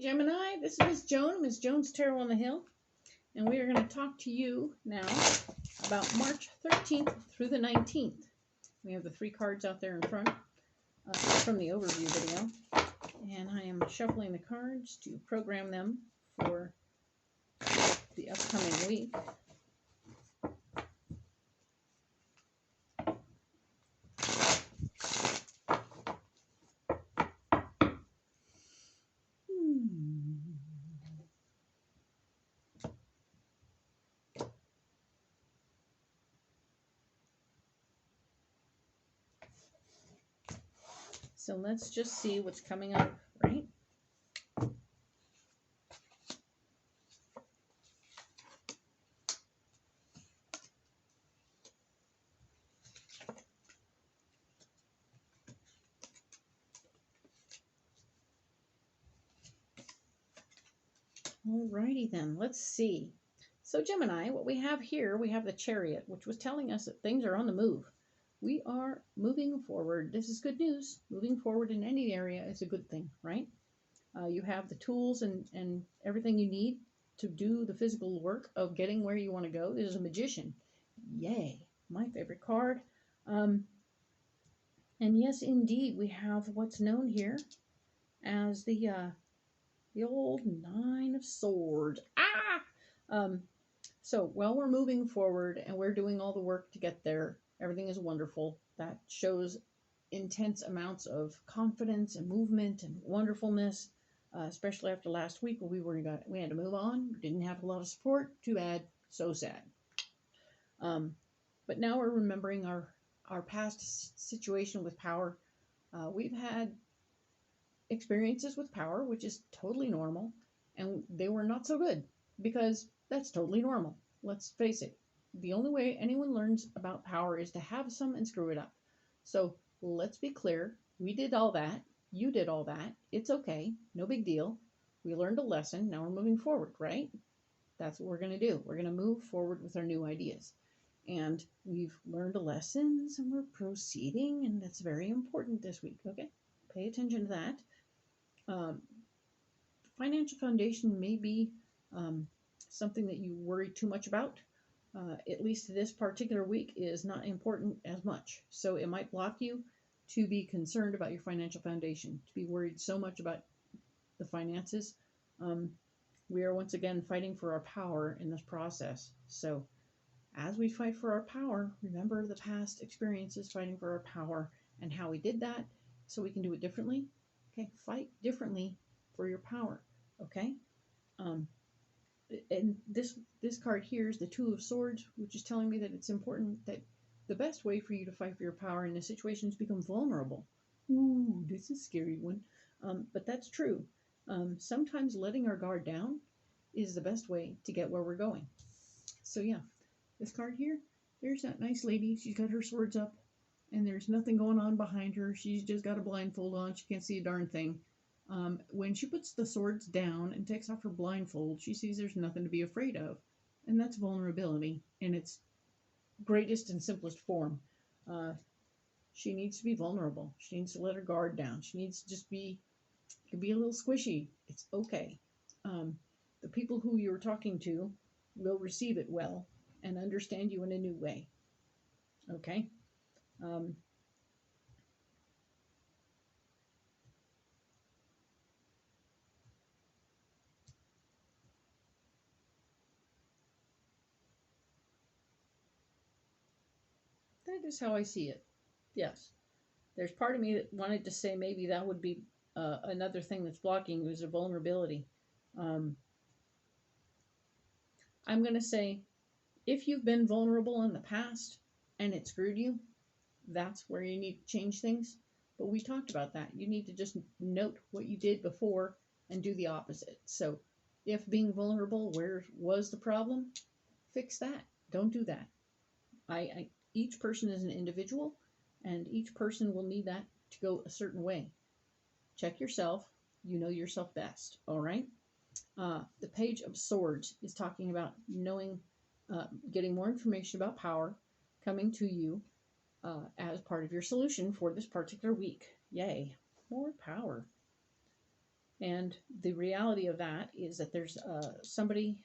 Gemini, this is Miss Joan, Miss Joan's Tarot on the Hill, and we are going to talk to you now about March 13th through the 19th. We have the 3 cards out there in front from the overview video, and I am shuffling the cards to program them for the upcoming week. So let's just see what's coming up, right? Alrighty then, let's see. So Gemini, what we have here, we have the Chariot, which was telling us that things are on the move. We are moving forward. This is good news. Moving forward in any area is a good thing, right? You have the tools and everything you need to do the physical work of getting where you want to go. This is a Magician. Yay, my favorite card. And yes, indeed, we have what's known here as the old 9 of Swords. So while we're moving forward and we're doing all the work to get there, everything is wonderful. That shows intense amounts of confidence and movement and wonderfulness, especially after last week where we had to move on. Didn't have a lot of support. Too bad. So sad. But now we're remembering our past situation with power. We've had experiences with power, which is totally normal, and they were not so good because that's totally normal. Let's face it. The only way anyone learns about power is to have some and screw it up. So let's be clear. We did all that. You did all that. It's okay. No big deal. We learned a lesson. Now we're moving forward, right? That's what we're going to do. We're going to move forward with our new ideas. And we've learned a lesson, and we're proceeding, and that's very important this week, okay? Pay attention to that. Financial foundation may be something that you worry too much about. At least this particular week is not important as much. So it might block you to be concerned about your financial foundation, to be worried so much about the finances. We are once again fighting for our power in this process. So as we fight for our power, remember the past experiences fighting for our power and how we did that so we can do it differently. Okay, fight differently for your power. Okay? And this card here is the 2 of Swords, which is telling me that it's important that the best way for you to fight for your power in this situation is become vulnerable. Ooh, this is a scary one. But that's true. Sometimes letting our guard down is the best way to get where we're going. So yeah, this card here, there's that nice lady. She's got her swords up, and there's nothing going on behind her. She's just got a blindfold on. She can't see a darn thing. When she puts the swords down and takes off her blindfold, she sees there's nothing to be afraid of. And that's vulnerability in its greatest and simplest form. She needs to be vulnerable. She needs to let her guard down. She needs to just be a little squishy. It's okay. The people who you're talking to will receive it well and understand you in a new way. Okay? That is how I see it. Yes. There's part of me that wanted to say maybe that would be another thing that's blocking you is a vulnerability. I'm going to say if you've been vulnerable in the past and it screwed you, that's where you need to change things. But we talked about that. You need to just note what you did before and do the opposite. So if being vulnerable where was the problem, fix that. Don't do that. Each person is an individual, and each person will need that to go a certain way. Check yourself. You know yourself best, all right? The Page of Swords is talking about knowing, getting more information about power coming to you as part of your solution for this particular week. Yay, more power. And the reality of that is that there's somebody,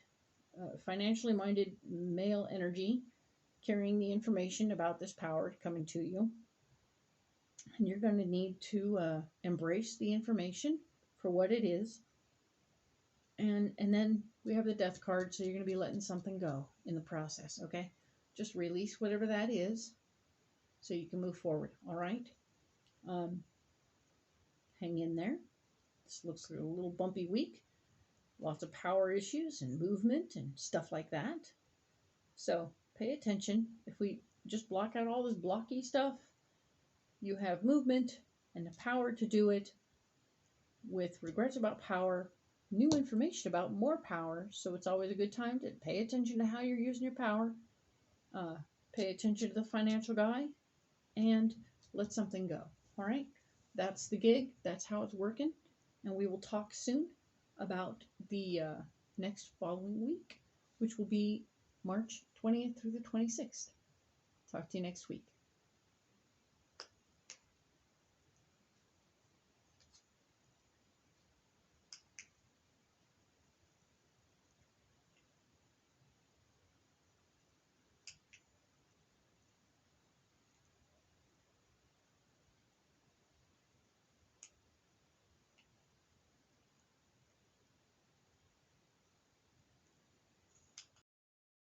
financially minded male energy, carrying the information about this power coming to you. And you're going to need to embrace the information for what it is. And then we have the death card, so you're going to be letting something go in the process, okay? Just release whatever that is so you can move forward, all right? Hang in there. This looks like a little bumpy week. Lots of power issues and movement and stuff like that. So pay attention. If we just block out all this blocky stuff, you have movement and the power to do it with regrets about power, new information about more power. So it's always a good time to pay attention to how you're using your power, pay attention to the financial guy, and let something go. All right? That's the gig. That's how it's working. And we will talk soon about the next following week, which will be March 20th through the 26th. Talk to you next week.